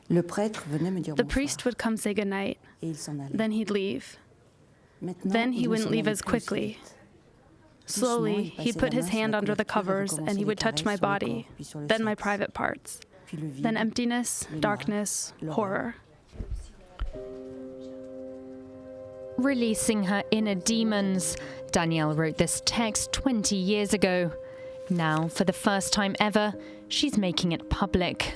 The priest would come say goodnight, then he'd leave. Then he wouldn't leave as quickly. Slowly, he'd put his hand under the covers and he would touch my body, then my private parts, then emptiness, darkness, horror. Releasing her inner demons, Danielle wrote this text 20 years ago. Now, for the first time ever, she's making it public.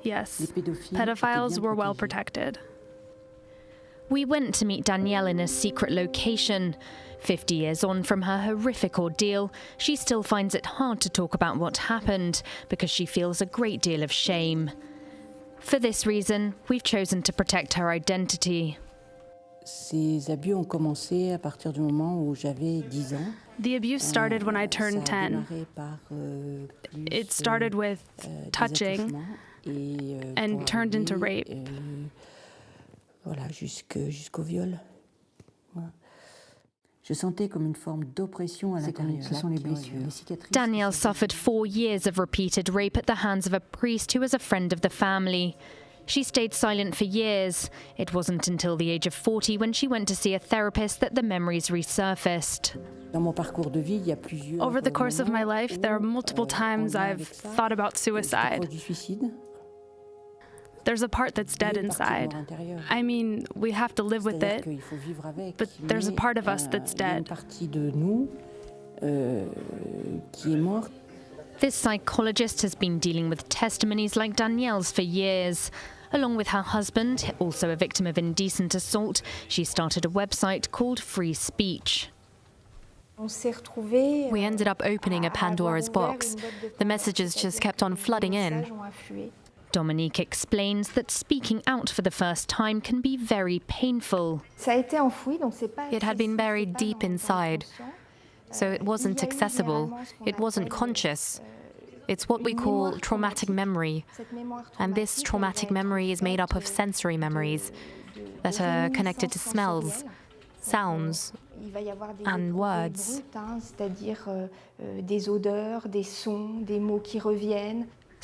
Yes, pedophiles were well protected. We went to meet Danielle in a secret location. 50 years on from her horrific ordeal, she still finds it hard to talk about what happened because she feels a great deal of shame. For this reason, we've chosen to protect her identity. Ces abus ont commencé à partir du moment où j'avais 10 ans. The abuse started when I turned 10. It started with touching and turned into rape. Voilà, jusqu'au viol. Voilà. Je sentais comme une forme d'oppression à l'intérieur. Ce sont les blessures, les cicatrices. Danielle suffered 4 years of repeated rape at the hands of a priest who was a friend of the family. She stayed silent for years. It wasn't until the age of 40 when she went to see a therapist that the memories resurfaced. Over the course of my life, there are multiple times I've thought about suicide. There's a part that's dead inside. I mean, we have to live with it, but there's a part of us that's dead. This psychologist has been dealing with testimonies like Danielle's for years. Along with her husband, also a victim of indecent assault, she started a website called Free Speech. We ended up opening a Pandora's box. The messages just kept on flooding in. Dominique explains that speaking out for the first time can be very painful. It had been buried deep inside, so it wasn't accessible, it wasn't conscious. It's what we call traumatic memory, and this traumatic memory is made up of sensory memories that are connected to smells, sounds, and words.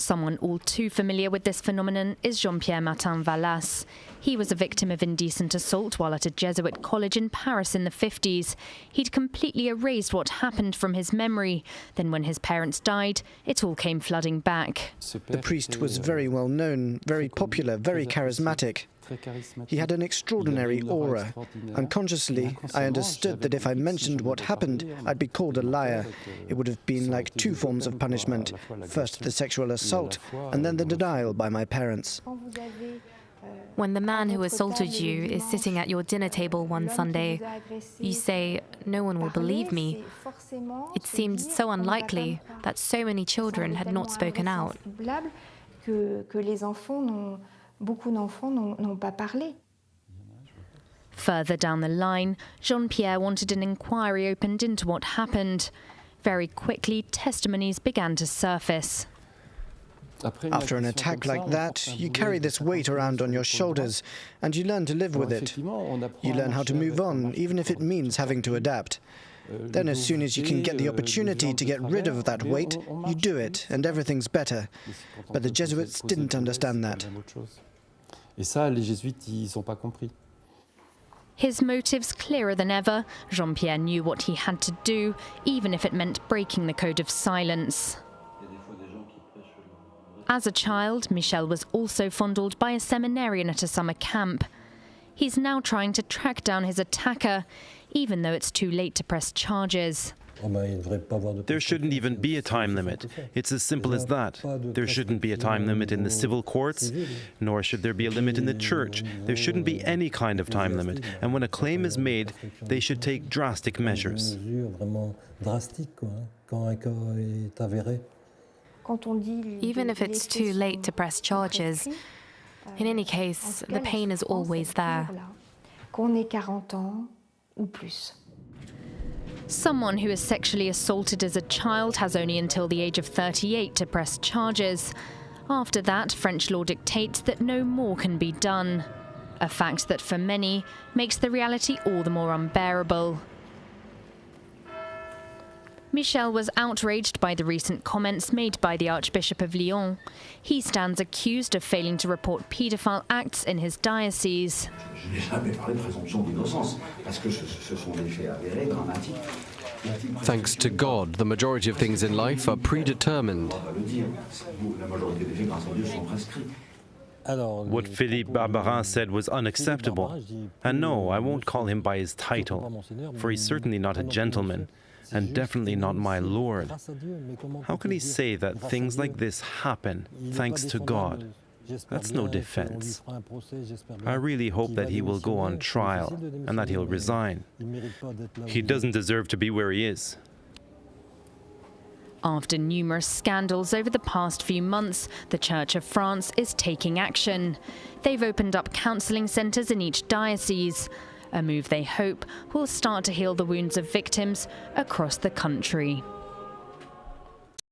Someone all too familiar with this phenomenon is Jean-Pierre Martin-Vallas. He was a victim of indecent assault while at a Jesuit college in Paris in the 50s. He'd completely erased what happened from his memory. Then when his parents died, it all came flooding back. The priest was very well known, very popular, very charismatic. He had an extraordinary aura. Unconsciously, I understood that if I mentioned what happened, I'd be called a liar. It would have been like 2 forms of punishment. First the sexual assault, and then the denial by my parents. When the man who assaulted you is sitting at your dinner table one Sunday, you say, "No one will believe me." It seemed so unlikely that so many children had not spoken out. Further down the line, Jean-Pierre wanted an inquiry opened into what happened. Very quickly, testimonies began to surface. After an attack like that, you carry this weight around on your shoulders, and you learn to live with it. You learn how to move on, even if it means having to adapt. Then as soon as you can get the opportunity to get rid of that weight, you do it, and everything's better. But the Jesuits didn't understand that. His motives clearer than ever, Jean-Pierre knew what he had to do, even if it meant breaking the code of silence. As a child, Michel was also fondled by a seminarian at a summer camp. He's now trying to track down his attacker, even though it's too late to press charges. There shouldn't even be a time limit. It's as simple as that. There shouldn't be a time limit in the civil courts, nor should there be a limit in the church. There shouldn't be any kind of time limit. And when a claim is made, they should take drastic measures. Even if it's too late to press charges, in any case, the pain is always there. Someone who is sexually assaulted as a child has only until the age of 38 to press charges. After that, French law dictates that no more can be done. A fact that for many makes the reality all the more unbearable. Michel was outraged by the recent comments made by the Archbishop of Lyon. He stands accused of failing to report paedophile acts in his diocese. Thanks to God, the majority of things in life are predetermined. What Philippe Barbarin said was unacceptable. And no, I won't call him by his title, for he's certainly not a gentleman, and definitely not my Lord. How can he say that things like this happen thanks to God? That's no defense. I really hope that he will go on trial and that he'll resign. He doesn't deserve to be where he is. After numerous scandals over the past few months, the Church of France is taking action. They've opened up counselling centres in each diocese, a move they hope will start to heal the wounds of victims across the country.